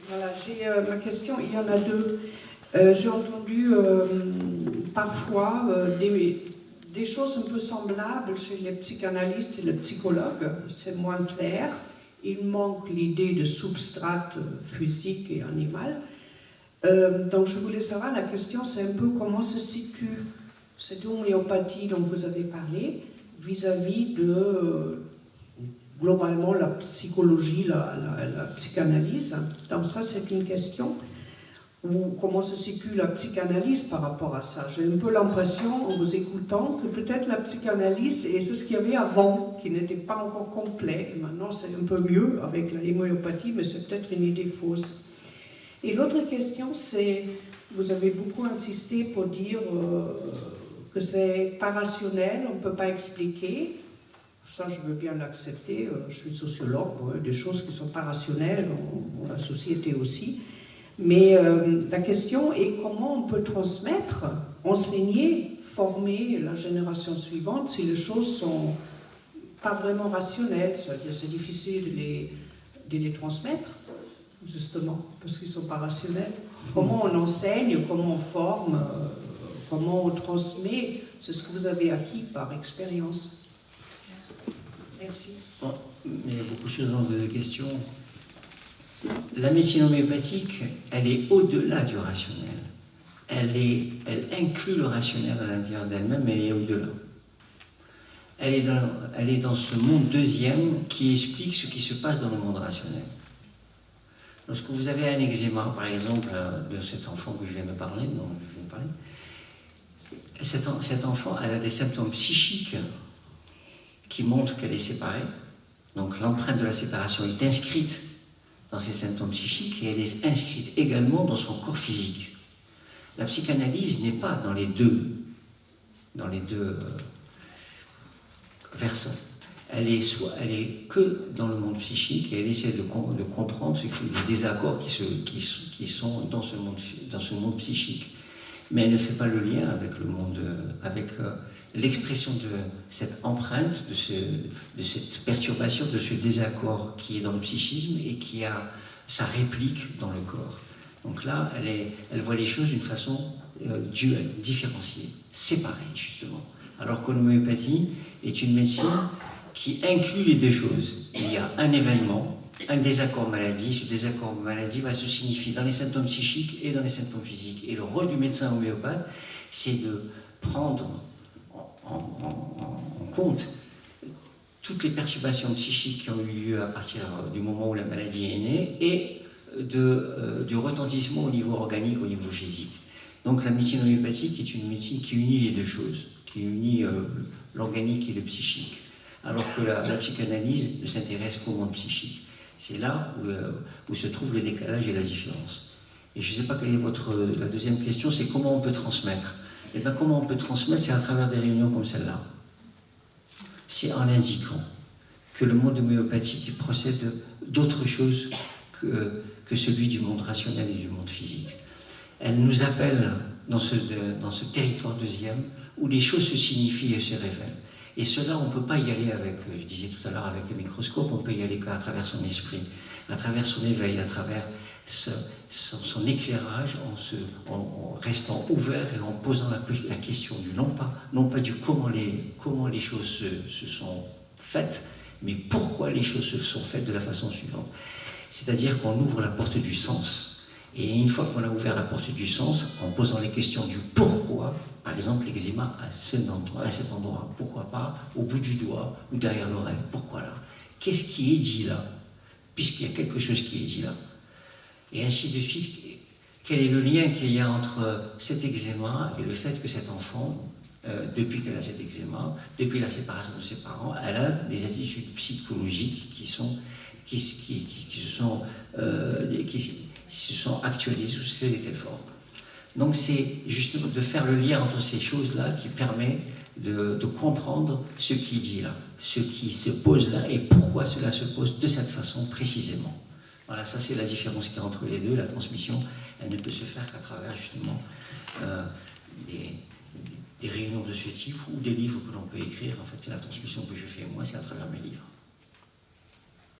Voilà, j'ai ma question, il y en a deux. J'ai entendu parfois des choses un peu semblables chez les psychanalystes et les psychologues. C'est moins clair. Il manque l'idée de substrat physique et animal. Donc je voulais savoir, la question c'est un peu comment se situe cette homéopathie dont vous avez parlé vis-à-vis de globalement la psychologie, la psychanalyse. Donc ça c'est une question. Ou comment se situe la psychanalyse par rapport à ça. J'ai un peu l'impression, en vous écoutant, que peut-être la psychanalyse, et c'est ce qu'il y avait avant, qui n'était pas encore complet, et maintenant c'est un peu mieux avec la homéopathie, mais c'est peut-être une idée fausse. Et l'autre question, c'est, vous avez beaucoup insisté pour dire que c'est pas rationnel, on ne peut pas expliquer. Ça, je veux bien l'accepter, je suis sociologue, des choses qui ne sont pas rationnelles, dans la société aussi. Mais la question est comment on peut transmettre, enseigner, former la génération suivante si les choses sont pas vraiment rationnelles, c'est-à-dire c'est difficile de les transmettre, justement, parce qu'ils ne sont pas rationnels. Comment on enseigne, comment on forme, comment on transmet, c'est ce que vous avez acquis par expérience. Merci. Bon, il y a beaucoup de choses dans vos deux questions. La médecine homéopathique, elle est au-delà du rationnel. Elle inclut le rationnel à l'intérieur d'elle-même, mais elle est au-delà. Elle est dans ce monde deuxième qui explique ce qui se passe dans le monde rationnel. Lorsque vous avez un eczéma, par exemple, de cet enfant que je viens de parler, cet enfant, elle a des symptômes psychiques qui montrent qu'elle est séparée. Donc l'empreinte de la séparation est inscrite dans ses symptômes psychiques et elle est inscrite également dans son corps physique. La psychanalyse n'est pas dans les deux versants. Elle est que dans le monde psychique et elle essaie de comprendre les désaccords qui sont dans ce monde psychique. Mais elle ne fait pas le lien avec le monde, avec l'expression de cette empreinte, de cette perturbation, de ce désaccord qui est dans le psychisme et qui a sa réplique dans le corps. Donc là, elle voit les choses d'une façon duelle, différenciée, séparée justement. Alors que l'homéopathie est une médecine qui inclut les deux choses. Il y a un événement, un désaccord maladie. Ce désaccord maladie va se signifier dans les symptômes psychiques et dans les symptômes physiques. Et le rôle du médecin homéopathe, c'est de prendre en compte toutes les perturbations psychiques qui ont eu lieu à partir du moment où la maladie est née et du retentissement au niveau organique, au niveau physique. Donc la médecine homéopathique est une médecine qui unit les deux choses, qui unit l'organique et le psychique, alors que la psychanalyse ne s'intéresse qu'au monde psychique. C'est là où se trouve le décalage et la différence. Et je ne sais pas quelle est la deuxième question, c'est comment on peut transmettre. Et bien comment on peut transmettre, c'est à travers des réunions comme celle-là. C'est en indiquant que le monde homéopathique procède d'autre chose que celui du monde rationnel et du monde physique. Elle nous appelle dans ce territoire deuxième où les choses se signifient et se révèlent. Et cela, on ne peut pas y aller avec, je disais tout à l'heure, avec le microscope, on peut y aller qu'à travers son esprit, à travers son éveil, à travers son éclairage, en restant ouvert et en posant la question du non pas du comment les choses se sont faites, mais pourquoi les choses se sont faites de la façon suivante. C'est-à-dire qu'on ouvre la porte du sens. Et une fois qu'on a ouvert la porte du sens, en posant les questions du pourquoi, par exemple l'eczéma à cet endroit, pourquoi pas au bout du doigt ou derrière l'oreille, pourquoi là? Qu'est-ce qui est dit là? Puisqu'il y a quelque chose qui est dit là. Et ainsi de suite, quel est le lien qu'il y a entre cet eczéma et le fait que cet enfant, depuis qu'elle a cet eczéma, depuis la séparation de ses parents, elle a des attitudes psychologiques qui se sont actualisées sous telle et telle forme. Donc c'est justement de faire le lien entre ces choses-là qui permet de comprendre ce qui est dit là, ce qui se pose là et pourquoi cela se pose de cette façon précisément. Voilà, ça c'est la différence qu'il y a entre les deux. La transmission, elle ne peut se faire qu'à travers justement des réunions de ce type ou des livres que l'on peut écrire. En fait, c'est la transmission que je fais moi, c'est à travers mes livres.